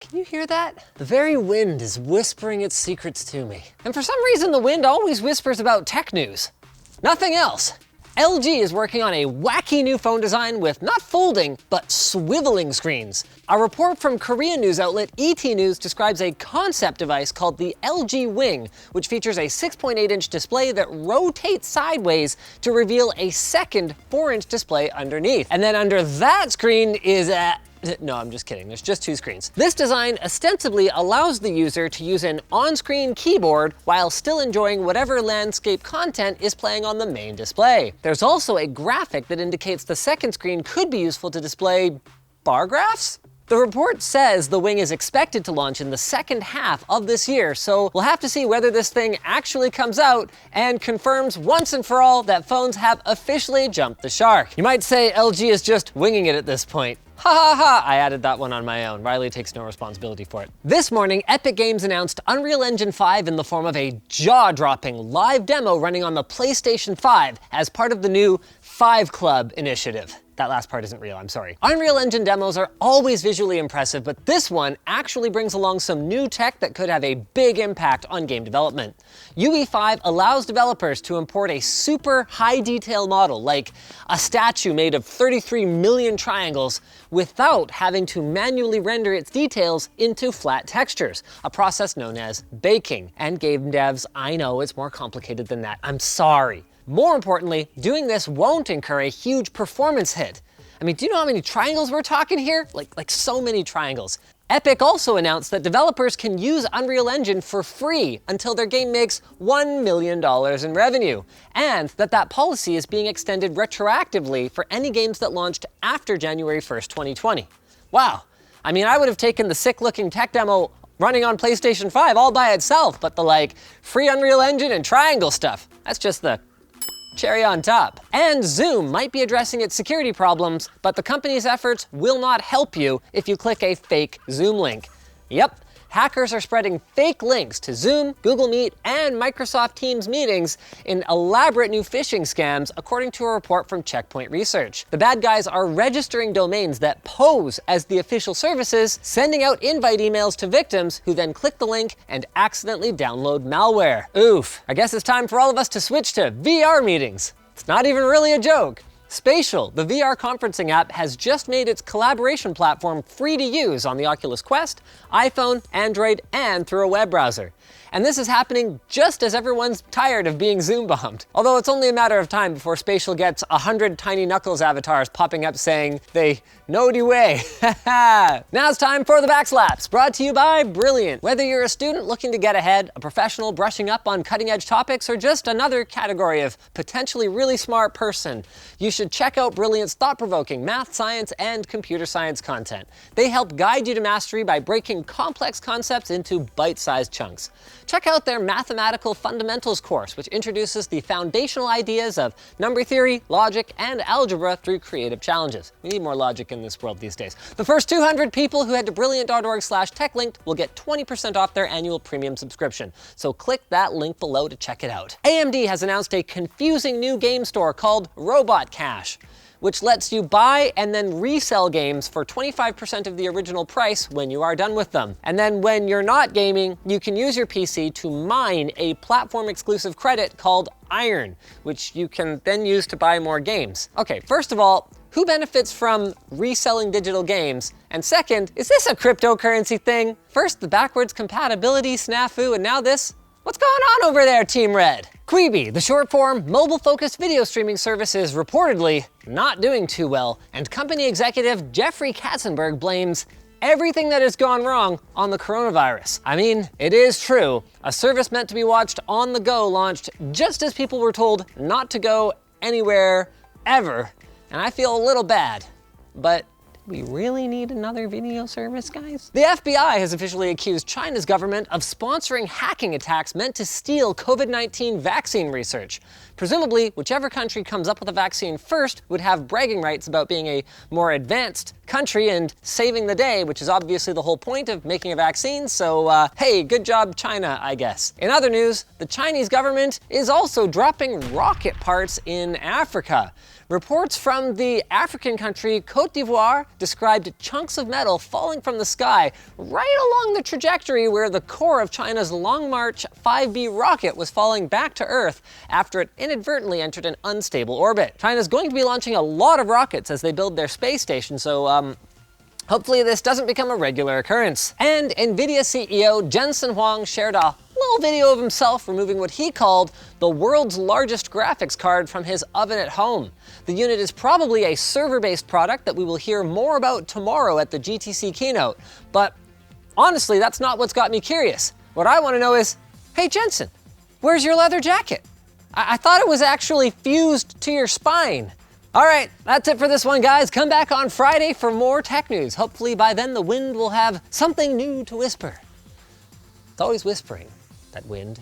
Can you hear that? The very wind is whispering its secrets to me. And for some reason, the wind always whispers about tech news. Nothing else. LG is working on a wacky new phone design with not folding, but swiveling screens. A report from Korean news outlet ET News describes a concept device called the LG Wing, which features a 6.8-inch display that rotates sideways to reveal a second 4-inch display underneath. And then under that screen is no, I'm just kidding. There's just two screens. This design ostensibly allows the user to use an on-screen keyboard while still enjoying whatever landscape content is playing on the main display. There's also a graphic that indicates the second screen could be useful to display bar graphs? The report says the Wing is expected to launch in the second half of this year, so we'll have to see whether this thing actually comes out and confirms once and for all that phones have officially jumped the shark. You might say LG is just winging it at this point. Ha ha ha, I added that one on my own. Riley takes no responsibility for it. This morning, Epic Games announced Unreal Engine 5 in the form of a jaw-dropping live demo running on the PlayStation 5 as part of the new 5 Club initiative. That last part isn't real, I'm sorry. Unreal Engine demos are always visually impressive, but this one actually brings along some new tech that could have a big impact on game development. UE5 allows developers to import a super high detail model, like a statue made of 33 million triangles, without having to manually render its details into flat textures, a process known as baking. And game devs, I know it's more complicated than that, I'm sorry. More importantly, doing this won't incur a huge performance hit. I mean, do you know how many triangles we're talking here? Like so many triangles. Epic also announced that developers can use Unreal Engine for free until their game makes $1 million in revenue, and that policy is being extended retroactively for any games that launched after January 1st, 2020. Wow. I mean, I would have taken the sick-looking tech demo running on PlayStation 5 all by itself, but the free Unreal Engine and triangle stuff, that's just the cherry on top. And Zoom might be addressing its security problems, but the company's efforts will not help you if you click a fake Zoom link. Yep, hackers are spreading fake links to Zoom, Google Meet, and Microsoft Teams meetings in elaborate new phishing scams, according to a report from Checkpoint Research. The bad guys are registering domains that pose as the official services, sending out invite emails to victims who then click the link and accidentally download malware. Oof. I guess it's time for all of us to switch to VR meetings. It's not even really a joke. Spatial, the VR conferencing app, has just made its collaboration platform free to use on the Oculus Quest, iPhone, Android, and through a web browser. And this is happening just as everyone's tired of being Zoom bombed. Although it's only a matter of time before Spatial gets 100 Tiny Knuckles avatars popping up saying they knowed you way. Now it's time for the Backslaps, brought to you by Brilliant. Whether you're a student looking to get ahead, a professional brushing up on cutting edge topics, or just another category of potentially really smart person, you should check out Brilliant's thought-provoking math, science, and computer science content. They help guide you to mastery by breaking complex concepts into bite-sized chunks. Check out their Mathematical Fundamentals course, which introduces the foundational ideas of number theory, logic, and algebra through creative challenges. We need more logic in this world these days. The first 200 people who head to brilliant.org/techlinked will get 20% off their annual premium subscription. So click that link below to check it out. AMD has announced a confusing new game store called Robot Cash, which lets you buy and then resell games for 25% of the original price when you are done with them. And then when you're not gaming, you can use your PC to mine a platform-exclusive credit called Iron, which you can then use to buy more games. Okay, first of all, who benefits from reselling digital games? And second, is this a cryptocurrency thing? First the backwards compatibility snafu, and now this? What's going on over there, Team Red? Quibi, the short-form, mobile-focused video streaming service, is reportedly not doing too well, and company executive Jeffrey Katzenberg blames everything that has gone wrong on the coronavirus. I mean, it is true. A service meant to be watched on the go launched just as people were told not to go anywhere, ever, and I feel a little bad, but we really need another video service, guys? The FBI has officially accused China's government of sponsoring hacking attacks meant to steal COVID-19 vaccine research. Presumably, whichever country comes up with a vaccine first would have bragging rights about being a more advanced country and saving the day, which is obviously the whole point of making a vaccine, so hey, good job China, I guess. In other news, the Chinese government is also dropping rocket parts in Africa. Reports from the African country Côte d'Ivoire described chunks of metal falling from the sky right along the trajectory where the core of China's Long March 5B rocket was falling back to Earth after it inadvertently entered an unstable orbit. China's going to be launching a lot of rockets as they build their space station, so hopefully this doesn't become a regular occurrence. And NVIDIA CEO Jensen shared a little video of himself removing what he called the world's largest graphics card from his oven at home. The unit is probably a server-based product that we will hear more about tomorrow at the GTC keynote, but honestly, that's not what's got me curious. What I want to know is, hey Jensen, where's your leather jacket? I thought it was actually fused to your spine. All right, that's it for this one, guys. Come back on Friday for more tech news. Hopefully by then the wind will have something new to whisper. It's always whispering, that wind.